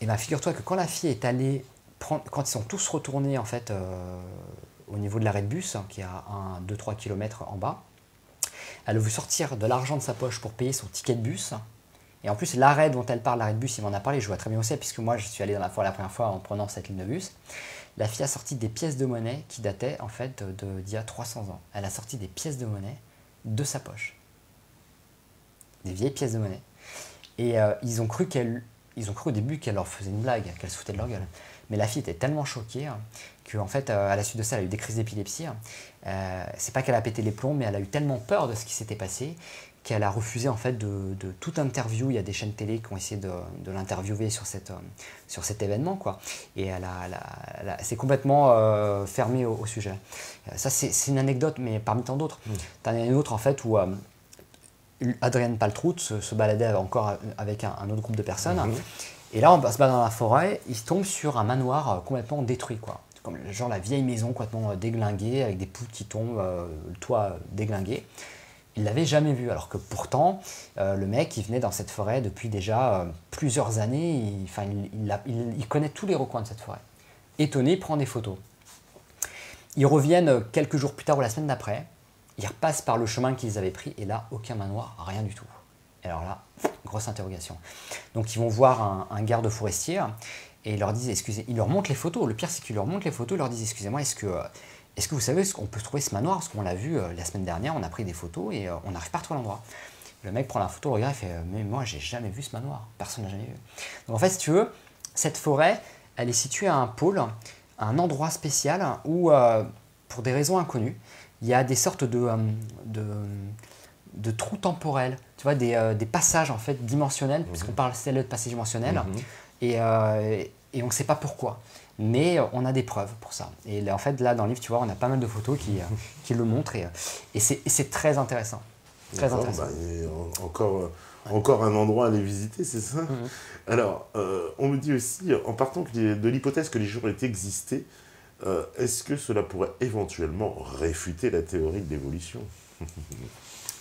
Et bien, figure-toi que quand la fille est allée quand ils sont tous retournés en fait, au niveau de l'arrêt de bus, qui est à 2-3 km en bas, elle a voulu sortir de l'argent de sa poche pour payer son ticket de bus. Et en plus, l'arrêt dont elle parle, l'arrêt de bus, il m'en a parlé, je vois très bien où c'est, puisque moi, je suis allé dans la forêt la première fois en prenant cette ligne de bus. La fille a sorti des pièces de monnaie qui dataient en fait d'il y a 300 ans. Elle a sorti des pièces de monnaie de sa poche. Des vieilles pièces de monnaie. Et ils ont cru au début qu'elle leur faisait une blague, qu'elle se foutait de leur gueule. Mais la fille était tellement choquée qu'en fait, à la suite de ça, elle a eu des crises d'épilepsie. C'est pas qu'elle a pété les plombs, mais elle a eu tellement peur de ce qui s'était passé qu'elle a refusé en fait de toute interview. Il y a des chaînes télé qui ont essayé de l'interviewer sur cet événement, quoi. Et elle s'est complètement fermée au sujet. Ça, c'est une anecdote, mais parmi tant d'autres. T'en as une autre en fait où Adrienne Paltrout se baladait encore avec un autre groupe de personnes. Et là, on se balade dans la forêt, il tombe sur un manoir complètement détruit, quoi. Comme genre la vieille maison complètement déglinguée, avec des poutres qui tombent, le toit déglingué. Il ne l'avait jamais vu, alors que pourtant, le mec, il venait dans cette forêt depuis déjà plusieurs années. Il connaît tous les recoins de cette forêt. Étonné, il prend des photos. Ils reviennent quelques jours plus tard ou la semaine d'après. Ils repassent par le chemin qu'ils avaient pris et là, aucun manoir, rien du tout. Et alors là, grosse interrogation. Donc ils vont voir un garde forestier et ils leur disent, excusez, ils leur montrent les photos. Le pire, c'est qu'ils leur montrent les photos, ils leur disent, excusez-moi, est-ce que vous savez qu'on peut trouver ce manoir? Parce qu'on l'a vu la semaine dernière, on a pris des photos et on n'arrive pas à trouver l'endroit. Le mec prend la photo, regarde, il fait mais moi j'ai jamais vu ce manoir, personne n'a jamais vu. Donc en fait, si tu veux, cette forêt, elle est située à un pôle, un endroit spécial où, pour des raisons inconnues, il y a des sortes de trous temporels, tu vois, des passages en fait dimensionnels, puisqu'on parle de passage dimensionnel, et on ne sait pas pourquoi. Mais on a des preuves pour ça. Et là, en fait, là, dans le livre, tu vois, on a pas mal de photos qui le montrent. Et c'est très intéressant. Très intéressant. Encore un endroit à aller visiter, c'est ça? Alors, on me dit aussi, en partant de l'hypothèse que les jours aient existé, est-ce que cela pourrait éventuellement réfuter la théorie de l'évolution?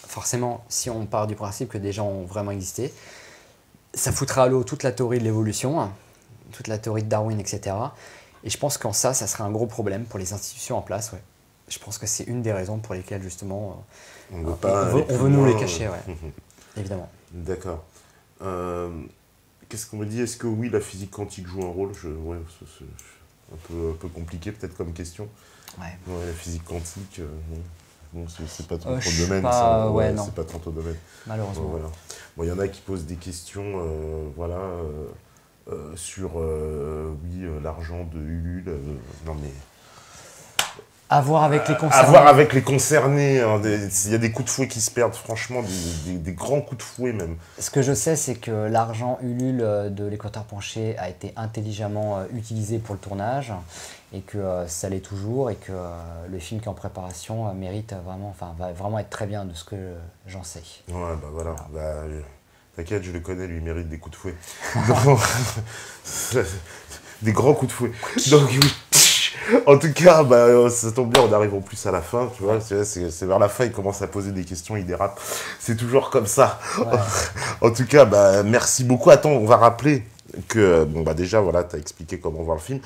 Forcément, si on part du principe que des gens ont vraiment existé, ça foutra à l'eau toute la théorie de l'évolution, toute la théorie de Darwin, etc. Et je pense qu'en ça serait un gros problème pour les institutions en place. Ouais. Je pense que c'est une des raisons pour lesquelles, justement, on veut nous les cacher, ouais. Évidemment. D'accord. Qu'est-ce qu'on me dit? Est-ce que oui, la physique quantique joue un rôle? C'est un peu compliqué peut-être comme question. Ouais. La physique quantique, bon, c'est pas trop ton domaine. C'est pas trop ton domaine. Malheureusement. Voilà. Bon, il y en a qui posent des questions, sur l'argent de Ulule. Non mais. À voir avec les concernés. À voir avec les concernés. Hein, il y a des coups de fouet qui se perdent, franchement, des grands coups de fouet même. Ce que je sais, c'est que l'argent Ulule de l'Équateur penché a été intelligemment utilisé pour le tournage et que ça l'est toujours et que le film qui est en préparation mérite vraiment, va vraiment être très bien de ce que j'en sais. Ouais, bah voilà. T'inquiète, je le connais, lui, il mérite des coups de fouet. Des grands coups de fouet. Donc, oui. En tout cas, ça tombe bien, on arrive en plus à la fin, tu vois. C'est vers la fin, il commence à poser des questions, il dérape. C'est toujours comme ça. Ouais. En tout cas, merci beaucoup. Attends, on va rappeler que, déjà, voilà, tu as expliqué comment voir le film.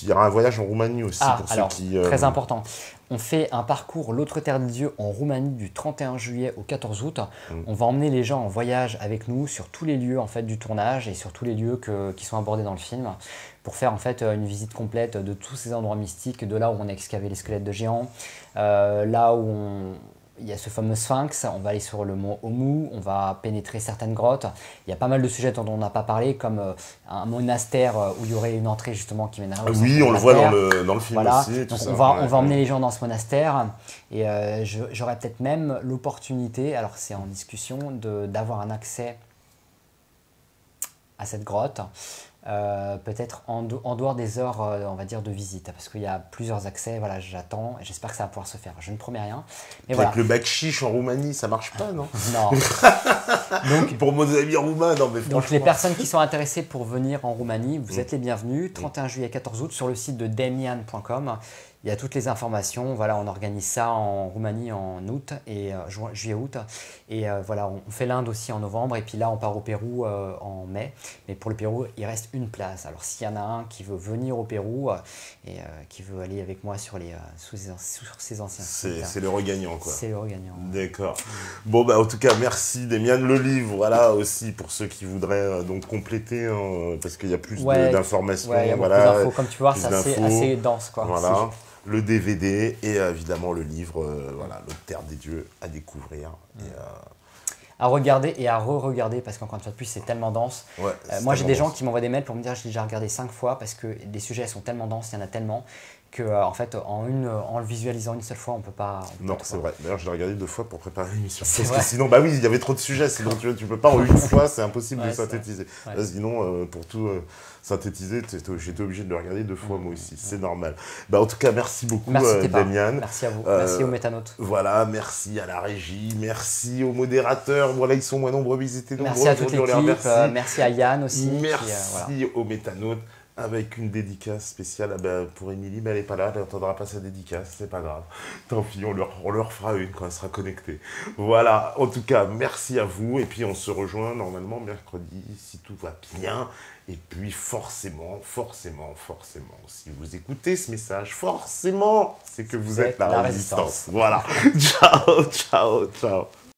Il y aura un voyage en Roumanie aussi pour ceux qui... Très important. On fait un parcours L'autre terre des dieux en Roumanie du 31 juillet au 14 août. On va emmener les gens en voyage avec nous sur tous les lieux en fait, du tournage et sur tous les lieux qui sont abordés dans le film pour faire en fait une visite complète de tous ces endroits mystiques, de là où on a excavé les squelettes de géants, là où il y a ce fameux sphinx, on va aller sur le mont Omu, on va pénétrer certaines grottes. Il y a pas mal de sujets dont on n'a pas parlé, comme un monastère où il y aurait une entrée justement qui mènerait au Oui, centre on de le la voit Terre. dans le film Voilà. aussi. Donc on va emmener les gens dans ce monastère et j'aurais peut-être même l'opportunité, alors c'est en discussion, d'avoir un accès à cette grotte. Peut-être en dehors des heures, on va dire, de visite, parce qu'il y a plusieurs accès, voilà, j'attends, et j'espère que ça va pouvoir se faire. Je ne promets rien, mais voilà. Avec le bakchich en Roumanie, ça marche pas, non? Non. Donc, pour nos amis roumains, non, mais franchement... Donc les personnes qui sont intéressées pour venir en Roumanie, vous êtes les bienvenus, 31 juillet 14 août, sur le site de demian.com. Il y a toutes les informations. Voilà, on organise ça en Roumanie en août et juillet-août. Et voilà, on fait l'Inde aussi en novembre. Et puis là, on part au Pérou en mai. Mais pour le Pérou, il reste une place. Alors s'il y en a un qui veut venir au Pérou et qui veut aller avec moi sur ses anciens sites, c'est le regagnant, quoi. C'est le regagnant. D'accord. Bon, en tout cas, merci Demian. Le livre, voilà, aussi pour ceux qui voudraient donc compléter, parce qu'il y a plus d'informations. Ouais, il y a beaucoup d'infos. Comme tu peux voir, c'est assez dense, quoi. Voilà. Le DVD et évidemment le livre, L'autre terre des dieux à découvrir. Et, à regarder et à re-regarder parce qu'encore une fois de plus c'est tellement dense. Ouais, moi j'ai des gens qui m'envoient des mails pour me dire j'ai déjà regardé 5 fois parce que les sujets sont tellement denses, il y en a tellement que en fait en le visualisant une seule fois on peut pas. Non, c'est vrai. D'ailleurs je l'ai regardé 2 fois pour préparer l'émission. Parce vrai. que sinon, oui, il y avait trop de sujets, sinon tu peux pas en une fois, c'est impossible de synthétiser. Ouais. Là, sinon, pour tout synthétiser, j'étais obligé de le regarder 2 fois moi aussi, c'est normal. En tout cas, merci beaucoup Demian. Merci à vous, merci aux métanautes. Voilà, merci à la régie, merci aux modérateurs, voilà, ils sont moins nombreux, ils étaient nombreux. Merci à toute l'équipe, merci à Yann aussi. Merci aux métanautes. Avec une dédicace spéciale pour Émilie, mais elle n'est pas là, elle n'entendra pas sa dédicace, c'est pas grave. Tant pis, on leur fera une quand elle sera connectée. Voilà, en tout cas, merci à vous, et puis on se rejoint normalement mercredi, si tout va bien. Et puis forcément, si vous écoutez ce message, forcément, c'est que vous êtes la résistance. Voilà, ciao.